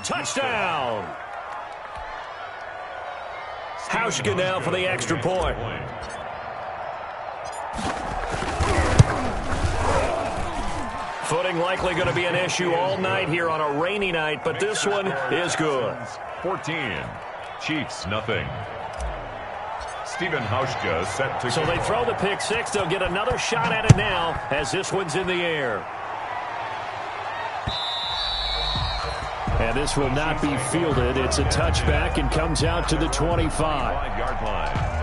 Touchdown! Hauschka now for the extra point. Footing likely going to be an issue all night here on a rainy night, but this one is good. 14, Chiefs nothing. Stephen Hauschka set to... So they throw the pick six. They'll get another shot at it now as this one's in the air. And this will not be fielded. It's a touchback and comes out to the 25-yard line.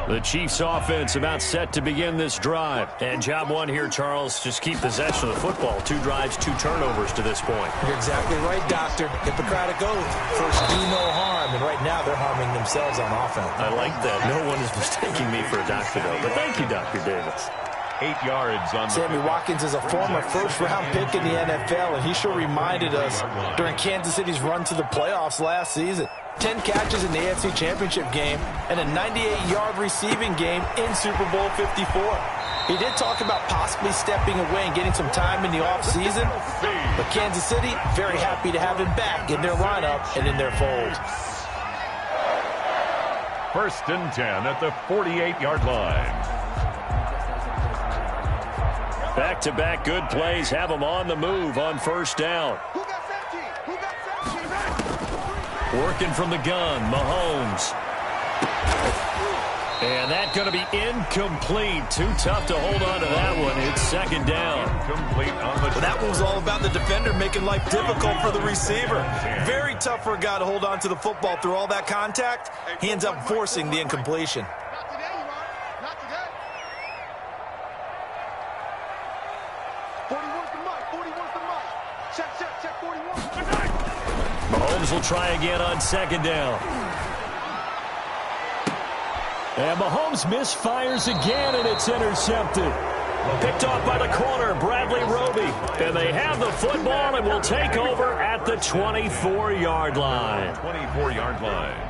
The Chiefs offense about set to begin this drive. And job one here, Charles, just keep possession of the football. 2 drives, 2 turnovers to this point. You're exactly right, Doctor. Hippocratic oath. First, do no harm. And right now, they're harming themselves on offense. I like that. No one is mistaking me for a doctor, though. But thank you, Dr. Davis. 8 yards on the... Sammy Watkins is a former first-round pick in the NFL, and he sure reminded us during Kansas City's run to the playoffs last season. 10 catches in the AFC Championship game and a 98-yard receiving game in Super Bowl 54. He did talk about possibly stepping away and getting some time in the offseason, but Kansas City very happy to have him back in their lineup and in their fold. 1st and 10 at the 48-yard line. Back-to-back good plays have them on the move on 1st down. Working from the gun, Mahomes. And that's going to be incomplete. Too tough to hold on to that one. It's 2nd down. Incomplete on the... Well, that one was all about the defender making life difficult for the receiver. Very tough for a guy to hold on to the football through all that contact. He ends up forcing the incompletion. Mahomes will try again on 2nd down. And Mahomes misfires again, and it's intercepted. Picked off by the corner, Bradley Roby. And they have the football and will take over at the 24-yard line. 24-yard line.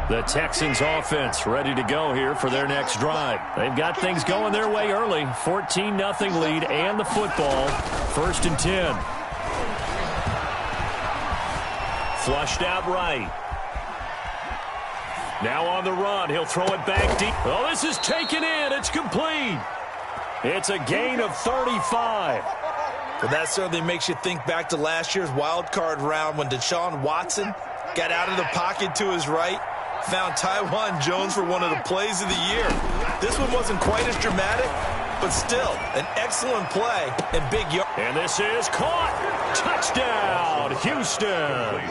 The Texans offense ready to go here for their next drive. They've got things going their way early. 14-0 lead and the football. 1st and 10. Flushed out right. Now on the run. He'll throw it back deep. Oh, this is taken in. It's complete. It's a gain of 35. Well, that certainly makes you think back to last year's wild card round when Deshaun Watson got out of the pocket to his right, found Tywan Jones for one of the plays of the year. This one wasn't quite as dramatic, but still an excellent play and big yard. And this is caught. Touchdown, Houston.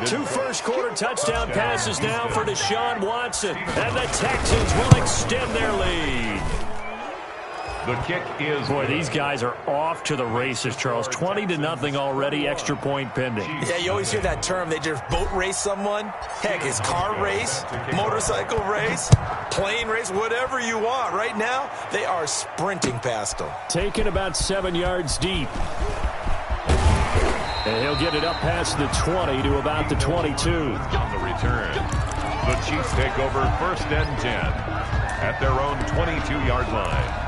2 first-quarter touchdown passes now for Deshaun Watson. And the Texans will extend their lead. The kick is... Boy, these guys are off to the races, Charles. 20-0 already, extra point pending. Yeah, you always hear that term. They just boat race someone. Heck, it's car race, motorcycle race, plane race, whatever you want. Right now, they are sprinting past them. Taken about 7 yards deep. And he'll get it up past the 20 to about the 22. On the return, the Chiefs take over 1st and 10 at their own 22-yard line.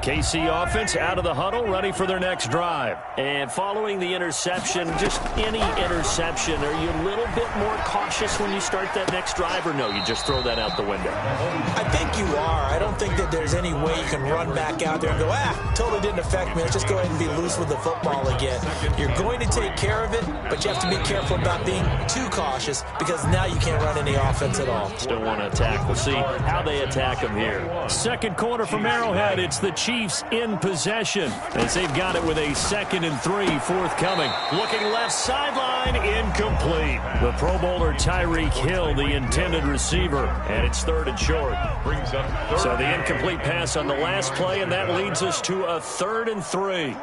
KC offense out of the huddle, ready for their next drive. And following the interception, just any interception, are you a little bit more cautious when you start that next drive, or no, you just throw that out the window? I think you are. I don't think that there's any way you can run back out there and go, totally didn't affect me. Let's just go ahead and be loose with the football again. You're going to take care of it, but you have to be careful about being too cautious because now you can't run any offense at all. Still want to attack. We'll see how they attack them here. 2nd quarter from Arrowhead. It's the Chiefs in possession as they've got it with a 2nd and 3 forthcoming. Looking left sideline, incomplete. The Pro Bowler Tyreek Hill, the intended receiver, and it's 3rd and short. Brings up 3rd. So the incomplete pass on the last play, and that leads us to a 3rd and 3.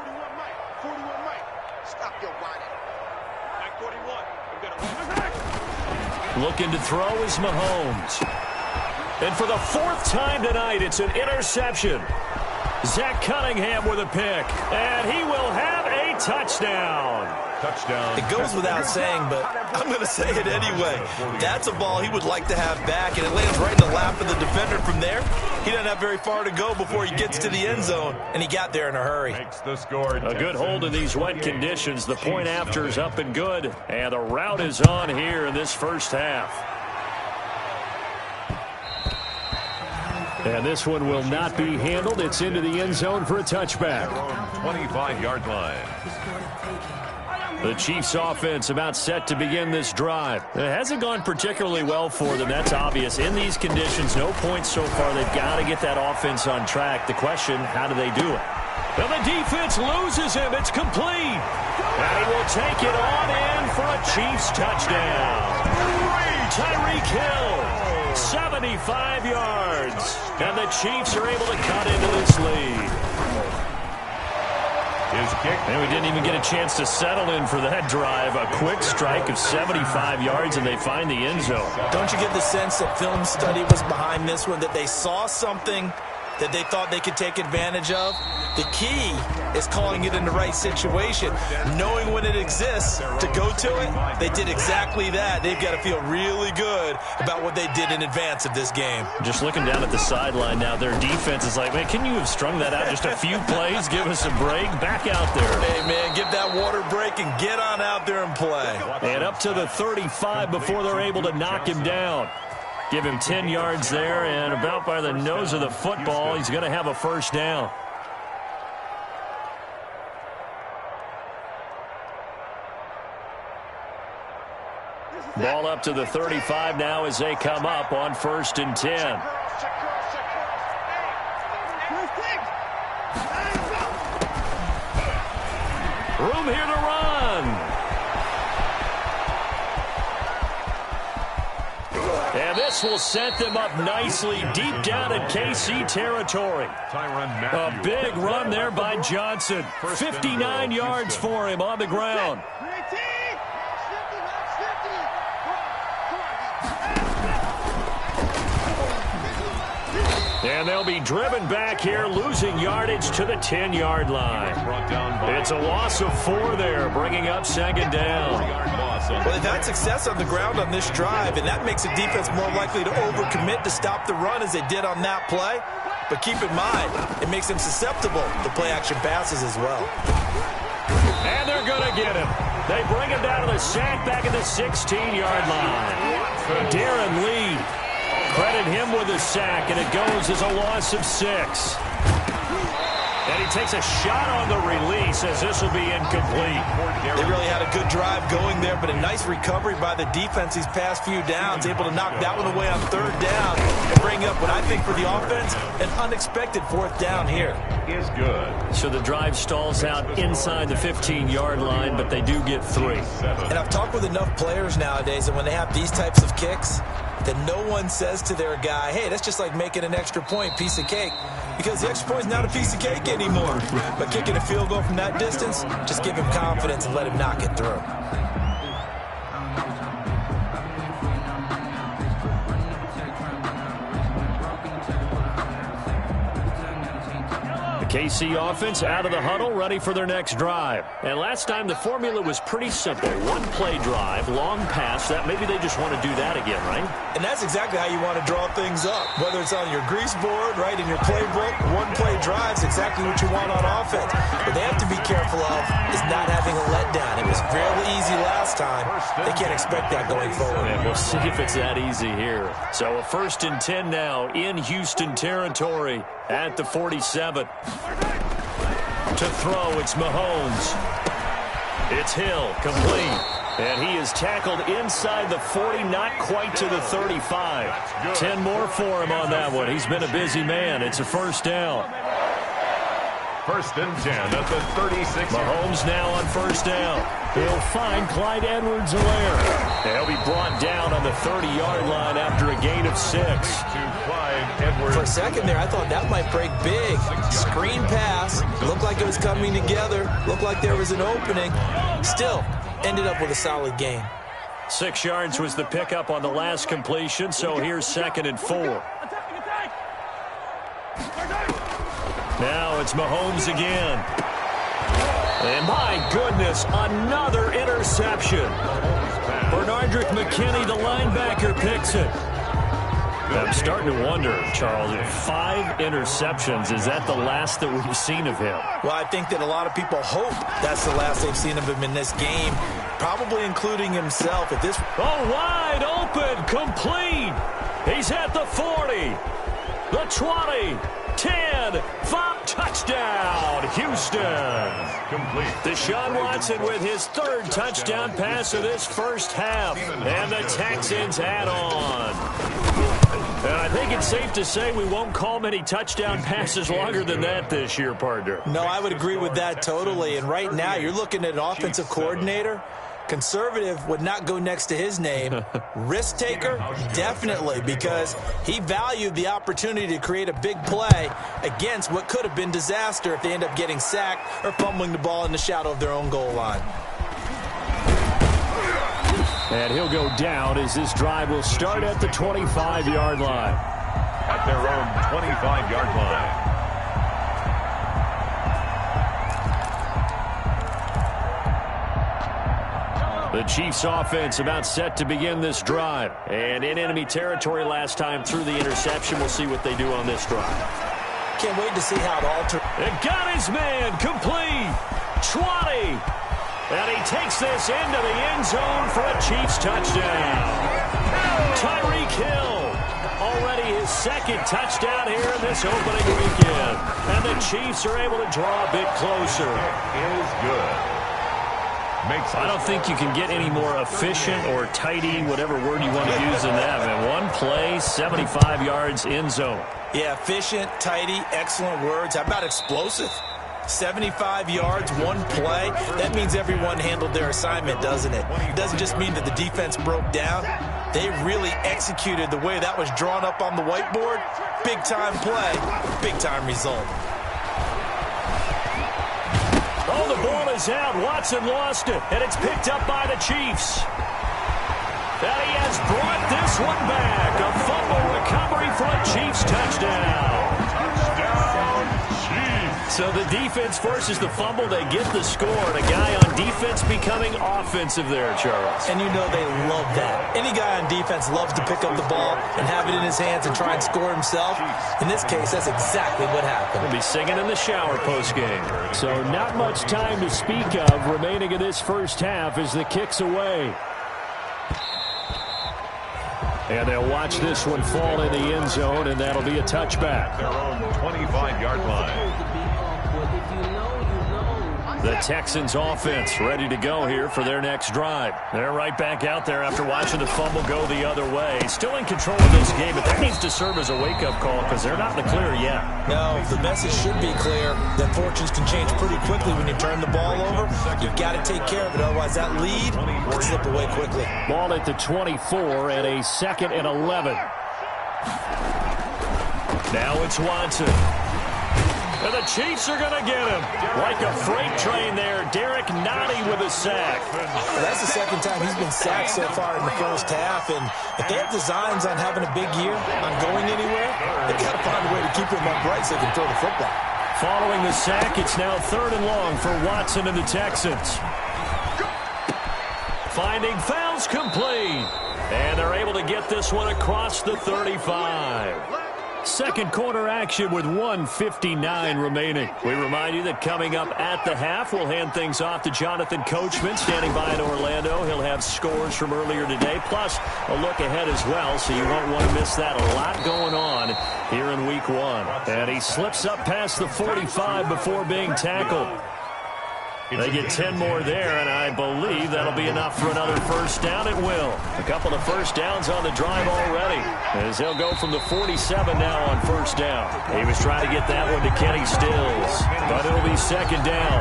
Looking to throw is Mahomes. And for the fourth time tonight, it's an interception. Zach Cunningham with a pick. And he will have a touchdown. Touchdown. It goes without saying, but I'm going to say it anyway. That's a ball he would like to have back, and it lands right in the lap of the defender from there. He doesn't have very far to go before he gets to the end zone, and he got there in a hurry. Makes the score. A good hold in these wet conditions. The point after is up and good, and the route is on here in this first half. And this one will not be handled. It's into the end zone for a touchback. 25-yard line. The Chiefs offense about set to begin this drive. It hasn't gone particularly well for them. That's obvious. In these conditions, no points so far. They've got to get that offense on track. The question, how do they do it? Well, the defense loses him. It's complete. And he will take it on in for a Chiefs touchdown. Tyreek Hill, 75 yards. And the Chiefs are able to cut into this lead. His kick. And we didn't even get a chance to settle in for that drive. A quick strike of 75 yards, and they find the end zone. Don't you get the sense that film study was behind this one, that they saw something that they thought they could take advantage of? The key is calling it in the right situation, knowing when it exists to go to it. They did exactly that. They've got to feel really good about what they did in advance of this game. Just looking down at the sideline now, their defense is like, man, can you have strung that out just a few plays? Give us a break. Back out there. Hey, man, give that water break and get on out there and play. And up to the 35 before they're able to knock him down. Give him 10 yards there, and about by the nose of the football, he's going to have a first down. Ball up to the 35 now as they come up on 1st and 10. Room here to run. And this will set them up nicely deep down in KC territory. A big run there by Johnson. 59 yards for him on the ground. And they'll be driven back here, losing yardage to the 10-yard line. It's a loss of 4 there, bringing up 2nd down. Well, they've had success on the ground on this drive, and that makes the defense more likely to overcommit to stop the run as they did on that play. But keep in mind, it makes them susceptible to play-action passes as well. And they're going to get him. They bring him down to the sack back at the 16-yard line. Darren Lee. Credit him with a sack, and it goes as a loss of 6. And he takes a shot on the release as this will be incomplete. They really had a good drive going there, but a nice recovery by the defense these past few downs, able to knock that one away on 3rd down and bring up what I think for the offense, an unexpected 4th down here. Is good. So the drive stalls out inside the 15-yard line, but they do get 3. And I've talked with enough players nowadays that when they have these types of kicks, that no one says to their guy, hey, that's just like making an extra point, piece of cake. Because the extra point is not a piece of cake anymore. But kicking a field goal from that distance, just give him confidence and let him knock it through. KC offense out of the huddle, ready for their next drive. And last time the formula was pretty simple. One-play drive, long pass. That maybe they just want to do that again, right? And that's exactly how you want to draw things up. Whether it's on your grease board, right, in your playbook, one-play drives exactly what you want on offense. What they have to be careful of is not having a letdown. It was fairly easy last time. They can't expect that going forward. And we'll see if it's that easy here. So a 1st and 10 now in Houston territory at the 47. To throw, it's Mahomes. It's Hill, complete. And he is tackled inside the 40, not quite to the 35. 10 more for him on that one. He's been a busy man. It's a 1st down. 1st and 10 at the 36. Mahomes now on 1st down. He'll find Clyde Edwards-Helaire. He'll be brought down on the 30-yard line after a gain of 6. For a second there, I thought that might break big. Screen pass. Looked like it was coming together. Looked like there was an opening. Still, ended up with a solid gain. 6 yards was the pickup on the last completion, so here's 2nd and 4. Now it's Mahomes again. And my goodness, another interception. Bernardrick McKinney, the linebacker, picks it. I'm starting to wonder, Charles, 5 interceptions, is that the last that we've seen of him? Well, I think that a lot of people hope that's the last they've seen of him in this game, probably including himself at this. Oh, wide open, complete. He's at the 40, the 20, 10, 5, touchdown, Houston. Complete. Deshaun Watson with his 3rd touchdown pass of this first half, and the Texans add on. And I think it's safe to say we won't call many touchdown passes longer than that this year, partner. No, I would agree with that totally. And right now, you're looking at an offensive coordinator. Conservative would not go next to his name. Risk taker, definitely, because he valued the opportunity to create a big play against what could have been disaster if they end up getting sacked or fumbling the ball in the shadow of their own goal line. And he'll go down as this drive will start at the 25-yard line. At their own 25-yard line. The Chiefs offense about set to begin this drive. And in enemy territory last time through the interception. We'll see what they do on this drive. Can't wait to see how it alters. It got his man complete. 20. And he takes this into the end zone for a Chiefs touchdown. Tyreek Hill, already his 2nd touchdown here in this opening weekend. And the Chiefs are able to draw a bit closer. It is good. I don't think you can get any more efficient or tidy, whatever word you want to use in that. Man, one play, 75 yards, end zone. Yeah, efficient, tidy, excellent words. How about explosive? 75 yards, one play. That means everyone handled their assignment, doesn't it? It doesn't just mean that the defense broke down. They really executed the way that was drawn up on the whiteboard. Big-time play, big-time result. Oh, the ball is out. Watson lost it, and it's picked up by the Chiefs. And he has brought this one back. A fumble recovery for a Chiefs touchdown. So the defense forces the fumble. They get the score. And a guy on defense becoming offensive there, Charles. And you know they love that. Any guy on defense loves to pick up the ball and have it in his hands and try and score himself. In this case, that's exactly what happened. He'll be singing in the shower postgame. So not much time to speak of remaining in this first half as the kick's away. And they'll watch this one fall in the end zone, and that'll be a touchback. Their own 25-yard line. The Texans offense ready to go here for their next drive. They're right back out there after watching the fumble go the other way. Still in control of this game, but that needs to serve as a wake-up call because they're not in the clear yet. No, the message should be clear that fortunes can change pretty quickly when you turn the ball over. You've got to take care of it, otherwise that lead could slip away quickly. Ball at the 24 and a 2nd and 11. Now it's Watson. And the Chiefs are going to get him. Like a freight train there, Derek Nottie with a sack. Well, that's the 2nd time he's been sacked so far in the first half. And if they have designs on having a big year, on going anywhere, they've got to find a way to keep him upright so they can throw the football. Following the sack, it's now 3rd and long for Watson and the Texans. Finding fouls complete. And they're able to get this one across the 35. Second quarter action with 1:59 remaining. We remind you that coming up at the half, we'll hand things off to Jonathan Coachman standing by in Orlando. He'll have scores from earlier today, plus a look ahead as well, so you won't want to miss that. A lot going on here in week 1. And he slips up past the 45 before being tackled. They get 10 more there, and I believe that'll be enough for another first down. It will. A couple of first downs on the drive already, as they'll go from the 47 now on first down. He was trying to get that one to Kenny Stills, but it'll be 2nd down.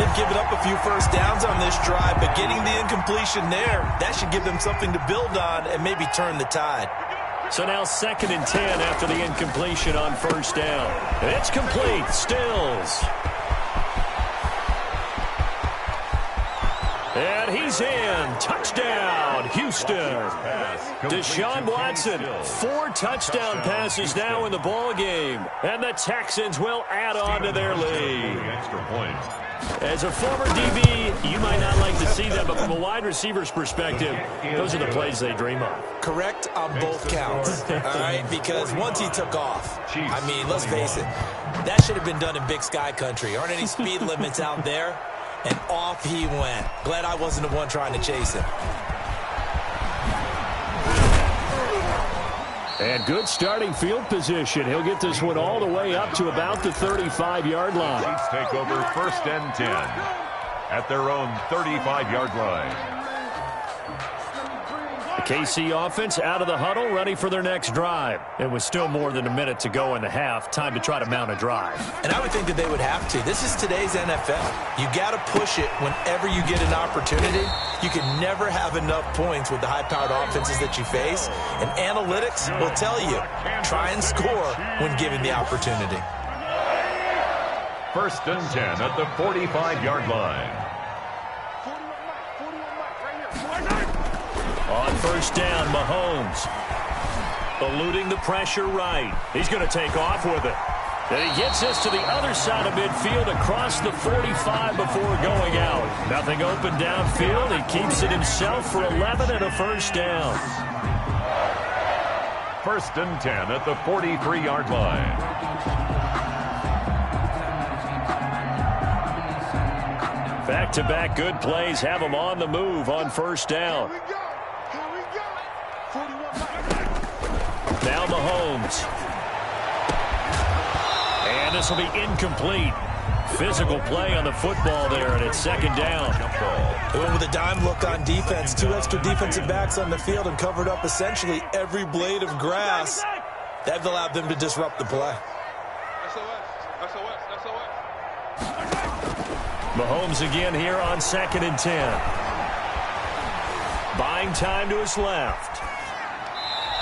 They've given up a few first downs on this drive, but getting the incompletion there, that should give them something to build on and maybe turn the tide. So now 2nd and 10 after the incompletion on first down. It's complete. Stills. And he's in. Touchdown, Houston. Deshaun Watson, 4 touchdown passes now in the ball game. And the Texans will add on to their lead. As a former DB, you might not like to see that, but from a wide receiver's perspective, those are the plays they dream of. Correct on both counts, all right? Because once he took off, I mean, let's face it, that should have been done in Big Sky Country. Aren't any speed limits out there? And off he went. Glad I wasn't the one trying to chase him. And good starting field position. He'll get this one all the way up to about the 35-yard line. Chiefs take over 1st and 10 at their own 35-yard line. The KC offense out of the huddle, ready for their next drive. And with still more than a minute to go in the half, time to try to mount a drive. And I would think that they would have to. This is today's NFL. You got to push it whenever you get an opportunity. You can never have enough points with the high-powered offenses that you face. And analytics will tell you, try and score when given the opportunity. 1st and 10 at the 45-yard line. On 1st down, Mahomes eluding the pressure right. He's going to take off with it. And he gets this to the other side of midfield across the 45 before going out. Nothing open downfield. He keeps it himself for 11 and a 1st down. 1st and 10 at the 43-yard line. Back-to-back good plays have him on the move on 1st down. Now Mahomes. And this will be incomplete. Physical play on the football there, and it's 2nd down. Went with a dime look on defense. 2 extra defensive backs on the field and covered up essentially every blade of grass. That allowed them to disrupt the play. Mahomes again here on 2nd and 10. Buying time to his left.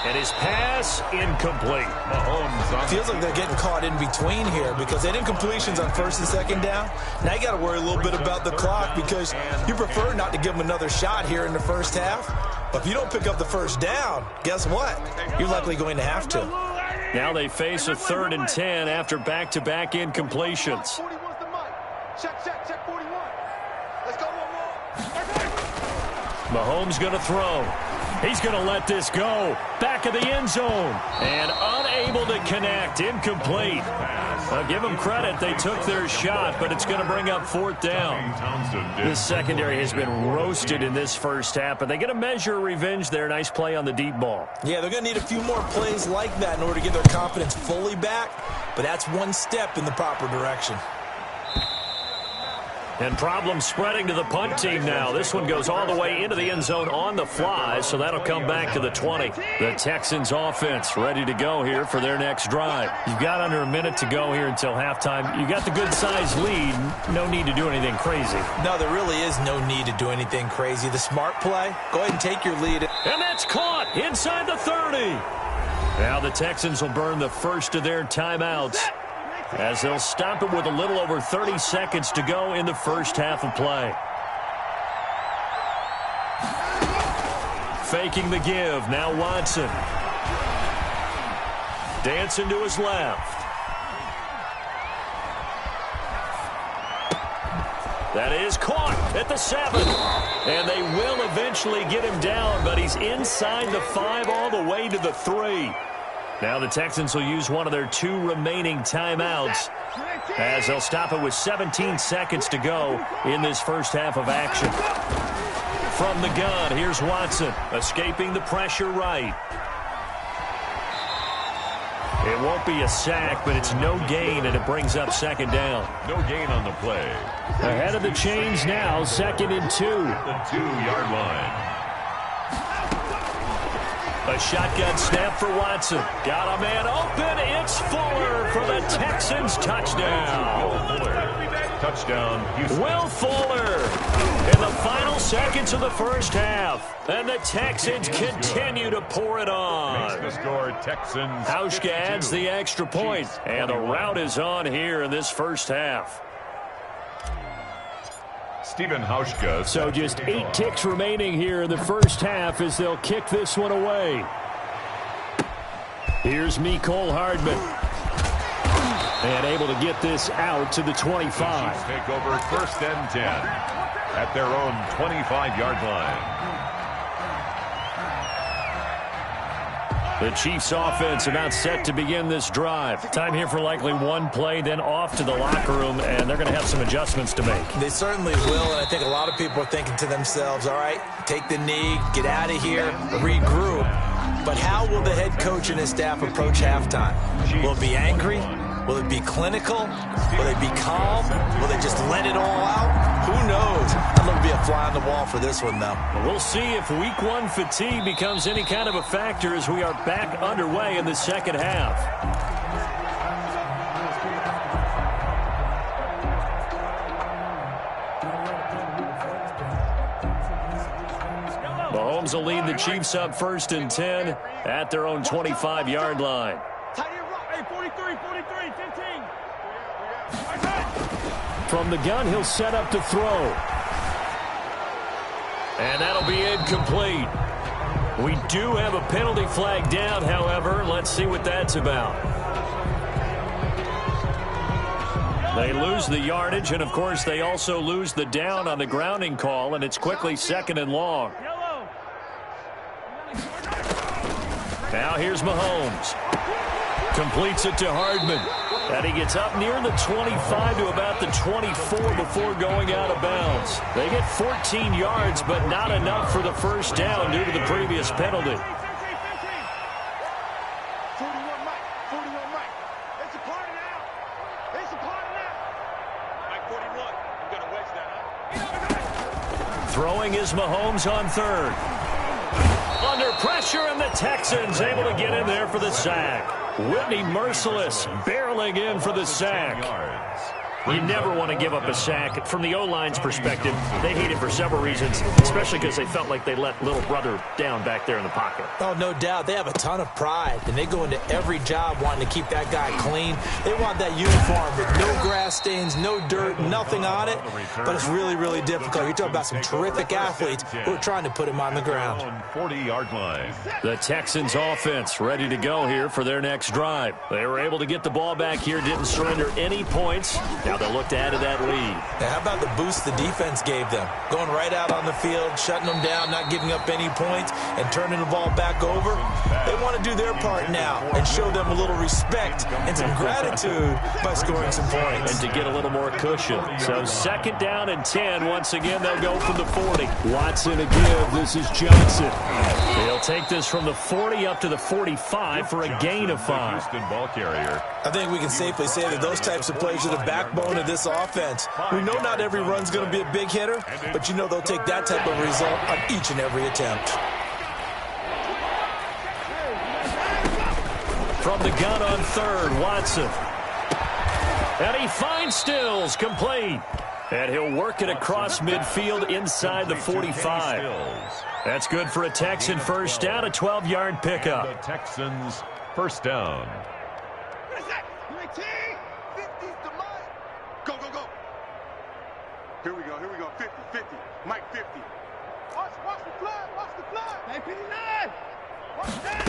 And his pass incomplete. Mahomes feels like they're getting caught in between here because they had incompletions on 1st and 2nd down. Now you got to worry a little bit about the clock because you prefer not to give them another shot here in the 1st half. But if you don't pick up the 1st down, guess what? You're likely going to have to. Now they face a 3rd and 10 after back-to-back incompletions. Check 41. Let's go one more. Mahomes going to throw. He's going to let this go. Back of the end zone. And unable to connect. Incomplete. I'll give them credit. They took their shot, but it's going to bring up 4th down. This secondary has been roasted in this 1st half, but they get a measure of revenge there. Nice play on the deep ball. Yeah, they're going to need a few more plays like that in order to get their confidence fully back, but that's one step in the proper direction. And problems spreading to the punt team now. This one goes all the way into the end zone on the fly, so that'll come back to the 20. The Texans offense ready to go here for their next drive. You've got under a minute to go here until halftime. You got the good-sized lead. No need to do anything crazy. No, there really is no need to do anything crazy. The smart play, go ahead and take your lead. And that's caught inside the 30. Now the Texans will burn the first of their timeouts, as they'll stop it with a little over 30 seconds to go in the 1st half of play. Faking the give. Now Watson. Dancing to his left. That is caught at the 7. And they will eventually get him down, but he's inside the 5 all the way to the 3. Now the Texans will use one of their 2 remaining timeouts, as they'll stop it with 17 seconds to go in this 1st half of action. From the gun, here's Watson, escaping the pressure right. It won't be a sack, but it's no gain, and it brings up 2nd down. No gain on the play. Ahead of the chains now, 2nd and 2. The 2-yard line. A shotgun snap for Watson. Got a man open. It's Fuller for the Texans touchdown. Touchdown, Houston. Will Fuller in the final seconds of the 1st half. And the Texans continue to pour it on. Makes the score Texans. Hauschka adds the extra point. And the route is on here in this 1st half. Stephen Hauschka. So just 8 ticks remaining here in the first half as they'll kick this one away. Here's Mecole Hardman. And able to get this out to the 25. The Chiefs take over first and 10 at their own 25-yard line. The Chiefs offense about set to begin this drive. Time here for likely one play, then off to the locker room, and they're going to have some adjustments to make. They certainly will, and I think a lot of people are thinking to themselves, all right, take the knee, get out of here, regroup. But how will the head coach and his staff approach halftime? Will it be angry? Will it be clinical? Will they be calm? Will they just let it all out? Who knows? I'd love to be a fly on the wall for this one, though. We'll see if week one fatigue becomes any kind of a factor as we are back underway in the second half. Mahomes will lead the Chiefs up first and 10 at their own 25-yard line. From the gun, he'll set up to throw. And that'll be incomplete. We do have a penalty flag down, however. Let's see what that's about. They lose the yardage, and, of course, they also lose the down on the grounding call, and it's quickly second and long. Now here's Mahomes. Completes it to Hardman. And he gets up near the 25 to about the 24 before going out of bounds. They get 14 yards, but not enough for the first down due to the previous penalty. 41 Mike. 41 Mike. It's a party now. It's a party now. Mike 41. You got to wedge that, huh? Throwing is Mahomes on third. Under pressure, and the Texans able to get in there for the sack. Whitney Merciless barreling in for the sack. You never want to give up a sack. From the O-line's perspective, they hate it for several reasons, especially because they felt like they let little brother down back there in the pocket. Oh, no doubt. They have a ton of pride, and they go into every job wanting to keep that guy clean. They want that uniform with no grass stains, no dirt, nothing on it, but it's really, really difficult. You're talking about some terrific athletes who are trying to put him on the ground. 40-yard line. The Texans offense ready to go here for their next drive. They were able to get the ball back here, didn't surrender any points. Now they'll look to add to that lead. Now, how about the boost the defense gave them? Going right out on the field, shutting them down, not giving up any points, and turning the ball back over. They want to do their part now and show them a little respect and some gratitude by scoring some points. And to get a little more cushion. So second down and 10. Once again, they'll go from the 40. Watson to give. This is Johnson. They'll take this from the 40 up to the 45 for a gain of 5. Houston ball carrier. I think we can safely say that those types of plays are the backbone of this offense. We know not every run's going to be a big hitter, but you know they'll take that type of result on each and every attempt. From the gun on third, Watson. And he finds Stills, complete. And he'll work it across midfield inside the 45. That's good for a Texan first down, a 12-yard pickup. The Texans first down. Go, go, go. Here we go, 50, 50. Mike 50. Watch the flag, watch the flag. Hey, 59. Watch that.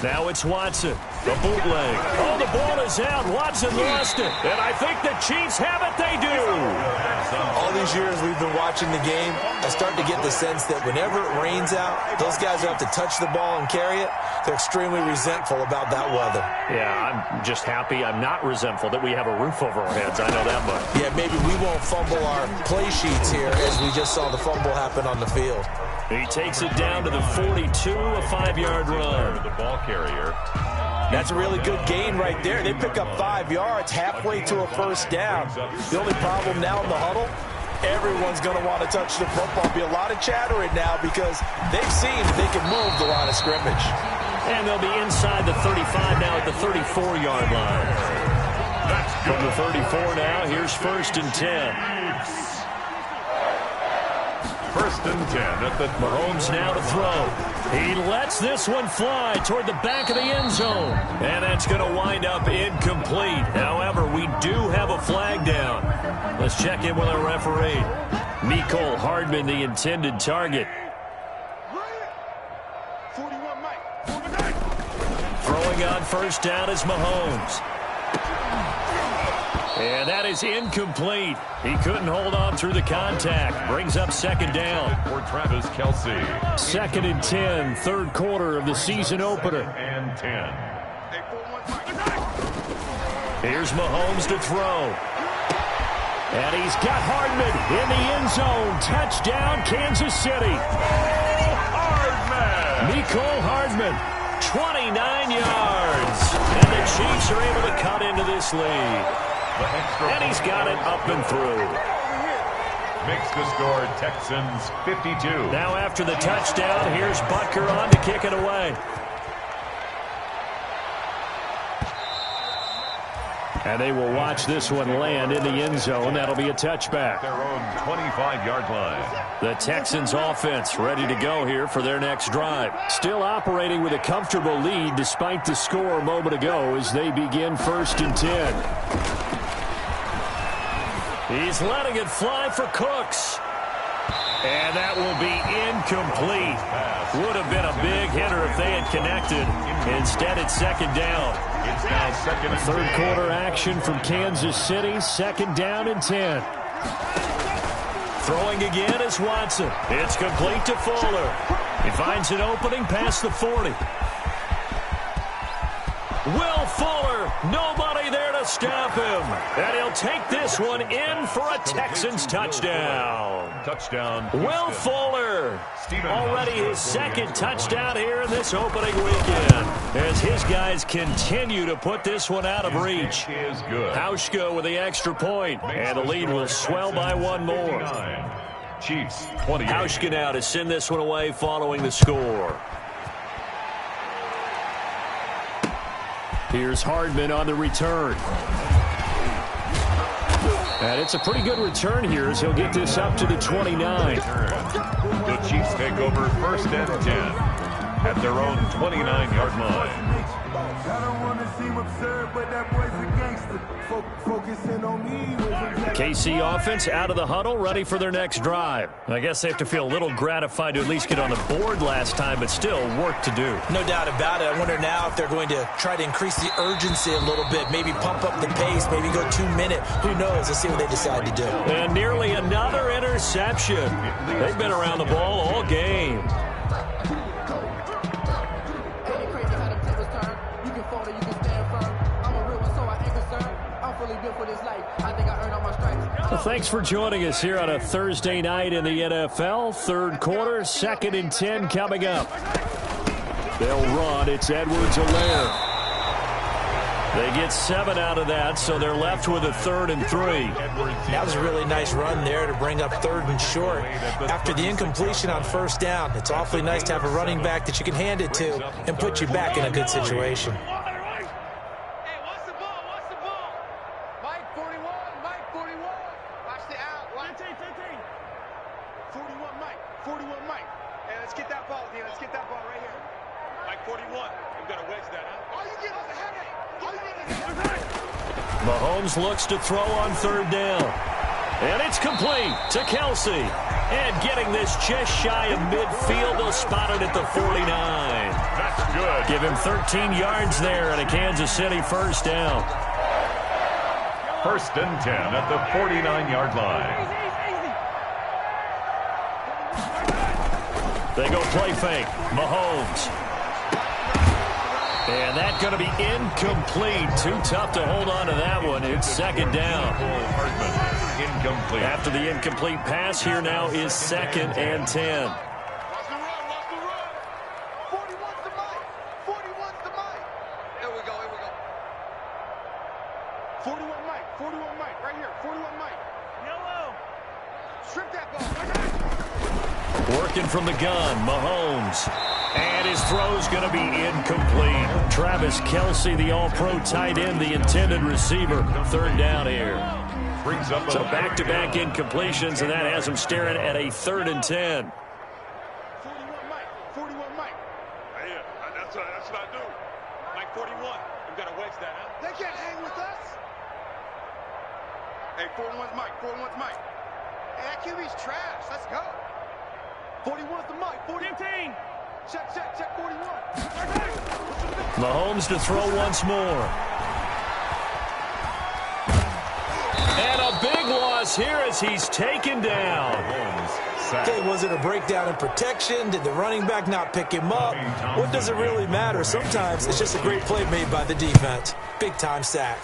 Now it's Watson, the bootleg. Oh, the ball is out. Watson lost it. And I think the Chiefs have it. They do. All these years we've been watching the game, I start to get the sense that whenever it rains out, those guys who have to touch the ball and carry it, they're extremely resentful about that weather. Yeah, I'm just happy. I'm not resentful that we have a roof over our heads. I know that much. Yeah, maybe we won't fumble our play sheets here as we just saw the fumble happen on the field. He takes it down to the 42, a 5-yard run. The ball carrier. That's a really good gain right there. They pick up 5 yards halfway to a first down. The only problem now in the huddle, everyone's going to want to touch the football. Be a lot of chattering now because they've seen that they can move the line of scrimmage. And they'll be inside the 35 now at the 34-yard line. From the 34 now, here's first and 10. First and 10 at the Mahomes now to throw. He lets this one fly toward the back of the end zone. And that's going to wind up incomplete. However, we do have a flag down. Let's check in with our referee. Mecole Hardman, the intended target. 41, Mike. Throwing on first down is Mahomes. And that is incomplete. He couldn't hold on through the contact. Brings up second down. For Travis Kelce. 2nd and 10, third quarter of the season opener. And 10. Here's Mahomes to throw. And he's got Hardman in the end zone. Touchdown, Kansas City. Mecole Hardman, 29 yards. And the Chiefs are able to cut into this lead. And he's got it up and through. Makes the score Texans 52. Now after the touchdown, here's Butker on to kick it away. And they will watch this one land in the end zone. That'll be a touchback. Their own 25-yard line. The Texans offense ready to go here for their next drive. Still operating with a comfortable lead despite the score a moment ago as they begin 1st and 10. He's letting it fly for Cooks. And that will be incomplete. Would have been a big hitter if they had connected. Instead, it's second down. It's now second and 10. Third quarter action from Kansas City. 2nd down and 10. Throwing again is Watson. It's complete to Fuller. He finds an opening past the 40. Will Fuller, nobody there to stop him. And he'll take this one in for a Texans touchdown. Touchdown. Will Fuller, already his 2nd touchdown here in this opening weekend. As his guys continue to put this one out of reach. Is good. Hauschka with the extra point, and the lead will swell by one more. Chiefs 28. Hauschka now to send this one away following the score. Here's Hardman on the return. And it's a pretty good return here as he'll get this up to the 29. The Chiefs take over 1st and 10 at their own 29-yard line. I don't want to seem absurd, but that boy's a gangster. Focusing on me. KC offense out of the huddle, ready for their next drive. I guess they have to feel a little gratified to at least get on the board last time, but still work to do. No doubt about it. I wonder now if they're going to try to increase the urgency a little bit, maybe pump up the pace, maybe go 2-minute. Who knows? Let's see what they decide to do. And nearly another interception. They've been around the ball all game. Well, thanks for joining us here on a Thursday night in the NFL. Third quarter, 2nd and 10 coming up. They'll run. It's Edwards-Helaire. They get 7 out of that, so they're left with a 3rd and 3. That was a really nice run there to bring up 3rd and short. After the incompletion on 1st down, it's awfully nice to have a running back that you can hand it to and put you back in a good situation. Mahomes looks to throw on 3rd down. And it's complete to Kelce. And getting this just shy of midfield, they'll spot it at the 49. That's good. Give him 13 yards there and a Kansas City 1st down. 1st and 10 at the 49-yard line. They go play fake. Mahomes. And that's going to be incomplete. Too tough to hold on to that one. It's 2nd down. Incomplete. After the incomplete pass, here now is 2nd and 10. Watch the run. 41's the mic. 41's the mic. Here we go. 41 mic. Right here. 41 mic. Yellow. Strip that ball. Working from the gun, Mahomes. And his throw's going to be incomplete. Travis Kelce, the all-pro tight end, the intended receiver. 3rd down here. So back-to-back incompletions, and that has him staring at a 3rd and 10. 41 mic. Right here. That's what I do. Mike 41. We've got to wedge that, huh? They can't hang with us. Hey, 41's Mike. Hey, that QB's trash. Let's go. 41's the mic. 15. Check 41. Mahomes to throw once more. And a big loss here as he's taken down. Okay, was it a breakdown in protection? Did the running back not pick him up? What does it really matter? Sometimes it's just a great play made by the defense. Big-time sack.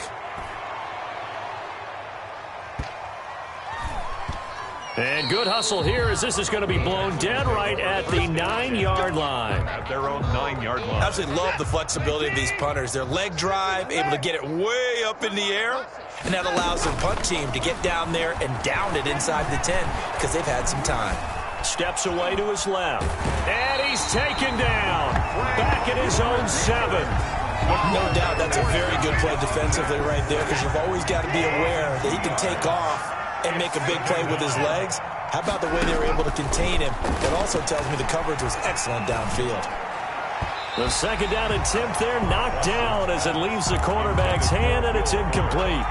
And good hustle here as this is going to be blown dead right at the 9-yard line. At their own 9-yard line. I absolutely love the flexibility of these punters. Their leg drive, able to get it way up in the air, and that allows their punt team to get down there and down it inside the 10 because they've had some time. Steps away to his left. And he's taken down. Back at his own 7. No doubt that's a very good play defensively right there because you've always got to be aware that he can take off and make a big play with his legs. How about the way they were able to contain him? That also tells me the coverage was excellent downfield. The second down attempt there knocked down as it leaves the quarterback's hand, and it's incomplete.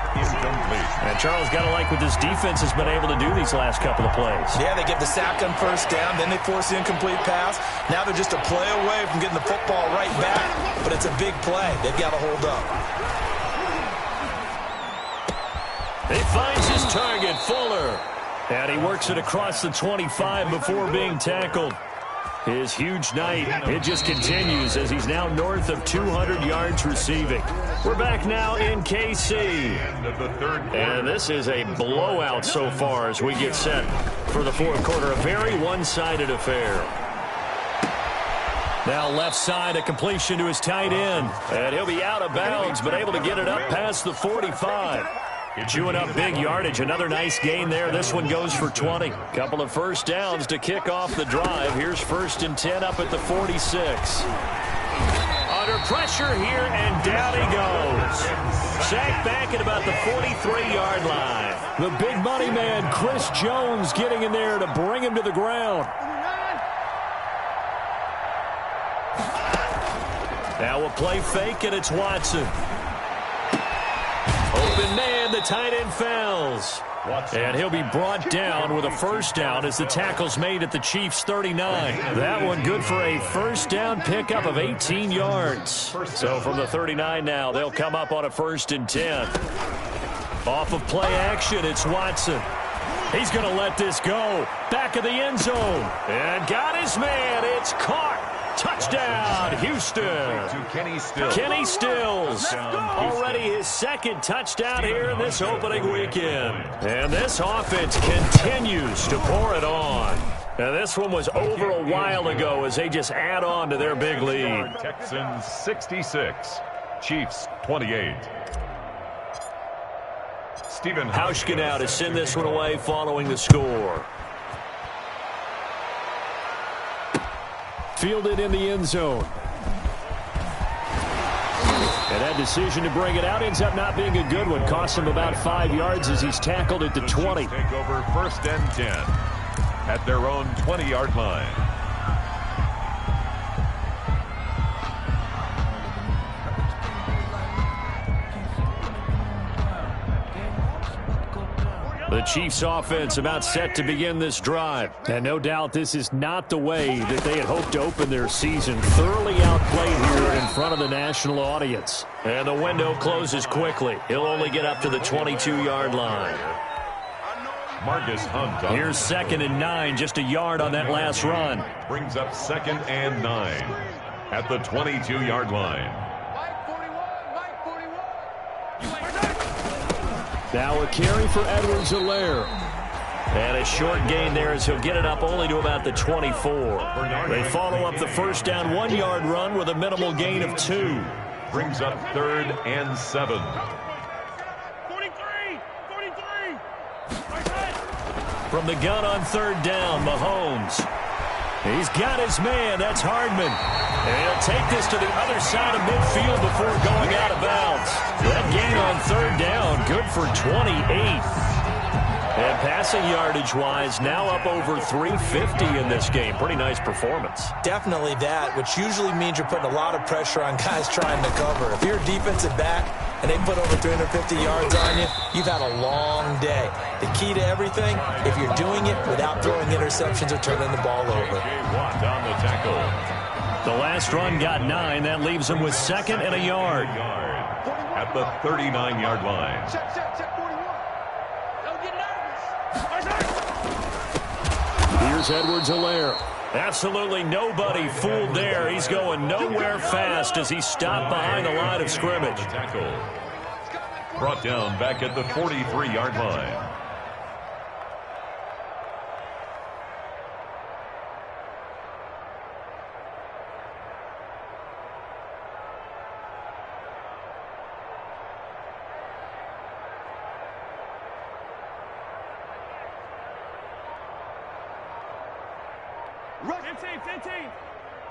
And Charles, got to like what this defense has been able to do these last couple of plays. Yeah, they get the sack on first down, then they force the incomplete pass. Now they're just a play away from getting the football right back, but it's a big play. They've got to hold up. He finds his target, Fuller. And he works it across the 25 before being tackled. His huge night, it just continues as he's now north of 200 yards receiving. We're back now in KC. And this is a blowout so far as we get set for the fourth quarter. A very one-sided affair. Now left side, a completion to his tight end. And he'll be out of bounds, but able to get it up past the 45. Chewing up big yardage. Another nice gain there. This one goes for 20. Couple of first downs to kick off the drive. Here's 1st and 10 up at the 46. Under pressure here, and down he goes. Sacked back at about the 43-yard line. The big money man, Chris Jones, getting in there to bring him to the ground. Now a play fake, and it's Watson. Open man, the tight end fouls. And he'll be brought down with a first down as the tackle's made at the Chiefs' 39. That one good for a first down pickup of 18 yards. So from the 39 now, they'll come up on a 1st and 10. Off of play action, it's Watson. He's going to let this go. Back of the end zone. And got his man. It's caught. Touchdown, Houston. Kenny Stills. Already his 2nd touchdown here in this opening weekend. And this offense continues to pour it on. Now this one was over a while ago as they just add on to their big lead. Texans 66, Chiefs 28. Stephen Hauschka now to send this one away following the score. Fielded in the end zone. And that decision to bring it out ends up not being a good one. Costs him about 5 yards as he's tackled at the 20. Take over 1st and 10 at their own 20-yard line. The Chiefs offense about set to begin this drive. And no doubt this is not the way that they had hoped to open their season. Thoroughly outplayed here in front of the national audience. And the window closes quickly. He'll only get up to the 22-yard line. Marcus Hunt. Here's 2nd and 9, just a yard on that last run. Brings up 2nd and 9 at the 22-yard line. Now a carry for Edwards-Helaire. And a short gain there as he'll get it up only to about the 24. They follow up the first down 1-yard run with a minimal gain of 2. Brings up 3rd and 7. 43. From the gun on 3rd down, Mahomes. He's got his man. That's Hardman. And he'll take this to the other side of midfield before going out of bounds. That gain on 3rd down, good for 28. And passing yardage-wise, now up over 350 in this game. Pretty nice performance. Definitely that, which usually means you're putting a lot of pressure on guys trying to cover. If you're a defensive back, and they put over 350 yards on you, you've had a long day. The key to everything, if you're doing it without throwing interceptions or turning the ball over. On the tackle. The last run got 9. That leaves him with 2nd and a yard. At the 39-yard line. Check 41. Don't get nervous. Here's Edwards-Helaire. Absolutely nobody fooled there. He's going nowhere fast as he stopped behind the line of scrimmage. Tackle. Brought down back at the 43-yard line. Rush 15.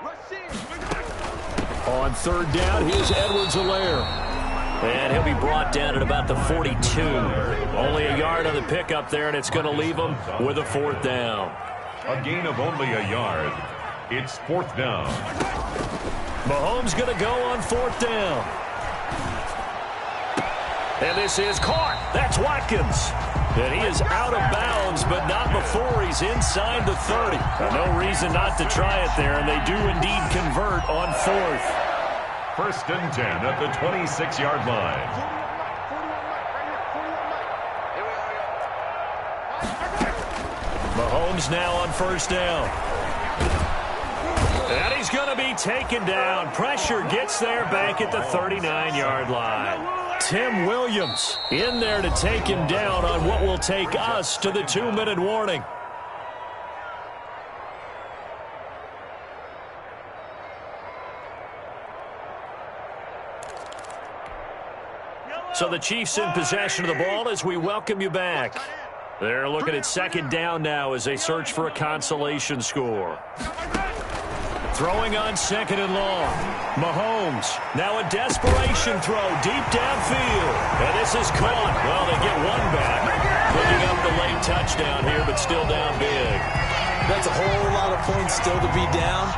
Rush in. On 3rd down, here's Edwards-Helaire. And he'll be brought down at about the 42. Only a yard on the pickup there, and it's going to leave him with a 4th down. A gain of only a yard. It's 4th down. Mahomes going to go on 4th down. And this is caught. That's Watkins. And he is out of bounds, but not before he's inside the 30. No reason not to try it there, and they do indeed convert on 4th. 1st and 10 at the 26-yard line. 41 Mahomes now on 1st down. And he's going to be taken down. Pressure gets there back at the 39-yard line. Tim Williams in there to take him down on what will take us to the 2-minute warning. So the Chiefs in possession of the ball as we welcome you back. They're looking at 2nd down now as they search for a consolation score. Throwing on 2nd and long. Mahomes, now a desperation throw deep downfield. And this is caught. Well, they get one back. Picking up the late touchdown here, but still down big. That's a whole lot of points still to be down.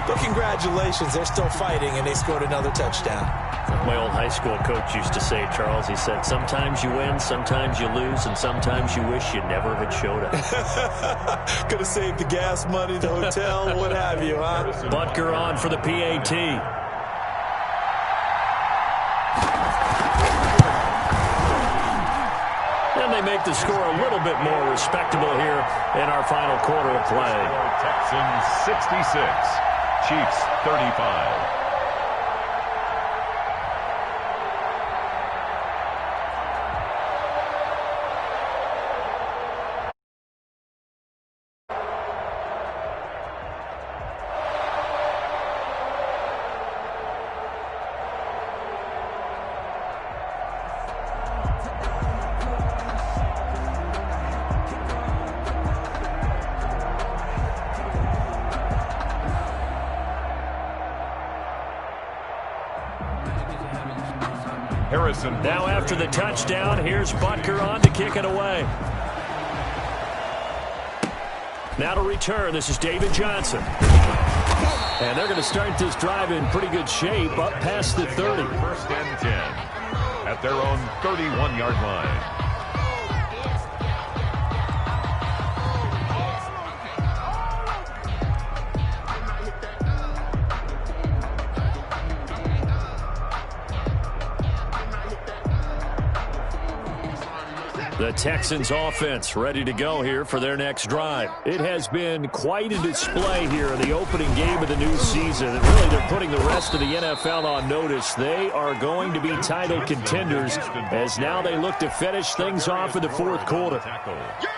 But congratulations, they're still fighting, and they scored another touchdown. My old high school coach used to say, Charles, he said, sometimes you win, sometimes you lose, and sometimes you wish you never had showed up. Could have saved the gas money, the hotel, what have you, huh? Butker on for the PAT. And they make the score a little bit more respectable here in our final quarter of play. Texans 66, Chiefs 35. Now after the touchdown, here's Butker on to kick it away. Now to return, this is David Johnson. And they're going to start this drive in pretty good shape up past the 30. 1st and 10 at their own 31-yard line. The Texans offense ready to go here for their next drive. It has been quite a display here in the opening game of the new season. And really, they're putting the rest of the NFL on notice. They are going to be title contenders as now they look to finish things off in the 4th quarter.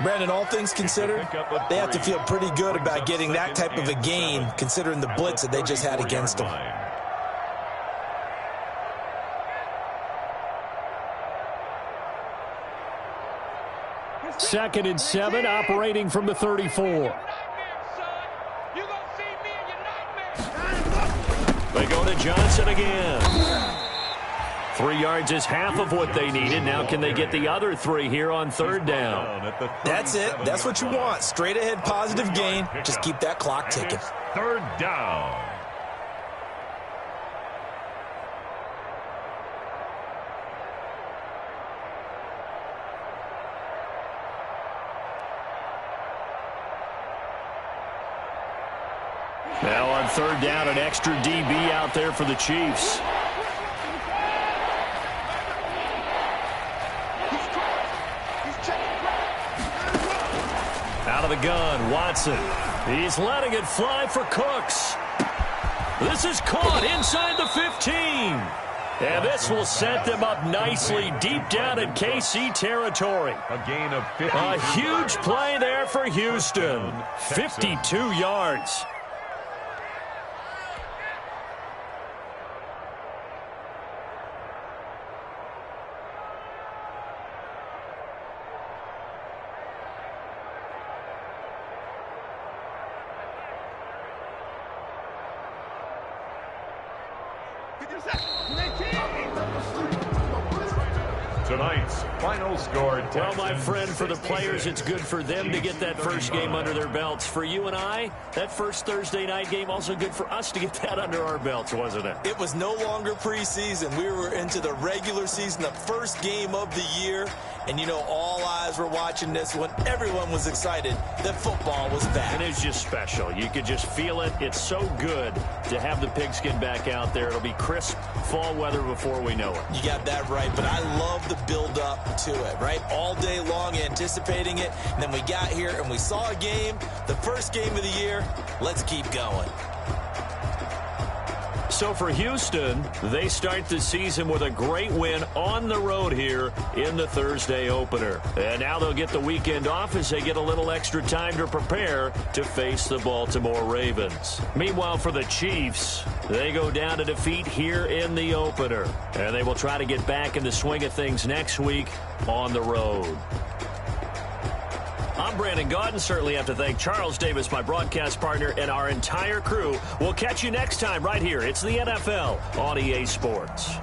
Brandon, all things considered, they have to feel pretty good about getting that type of a game considering the blitz that they just had against them. 2nd and 7, operating from the 34. They go to Johnson again. 3 yards is half of what they needed. Now can they get the other 3 here on 3rd down? That's it. That's what you want. Straight ahead positive gain. Just keep that clock ticking. 3rd down. Now on third down, an extra DB out there for the Chiefs. Out of the gun, Watson. He's letting it fly for Cooks. This is caught inside the 15. And this will set them up nicely deep down in KC territory. A gain of 50. A huge play there for Houston. 52 yards. Tonight's final score. Well, my friend, for the players, it's good for them to get that first game under their belts. For you and I, that first Thursday night game, also good for us to get that under our belts, wasn't it? It was no longer preseason. We were into the regular season, the first game of the year. And, you know, all eyes were watching this when everyone was excited that football was back. And it's just special. You could just feel it. It's so good to have the pigskin back out there. It'll be crisp fall weather before we know it. You got that right, but I love the build-up to it, right? All day long anticipating it, and then we got here and we saw a game, the first game of the year. Let's keep going. So for Houston, they start the season with a great win on the road here in the Thursday opener. And now they'll get the weekend off as they get a little extra time to prepare to face the Baltimore Ravens. Meanwhile, for the Chiefs, they go down to defeat here in the opener. And they will try to get back in the swing of things next week on the road. I'm Brandon Gaudin. Certainly have to thank Charles Davis, my broadcast partner, and our entire crew. We'll catch you next time right here. It's the NFL on EA Sports.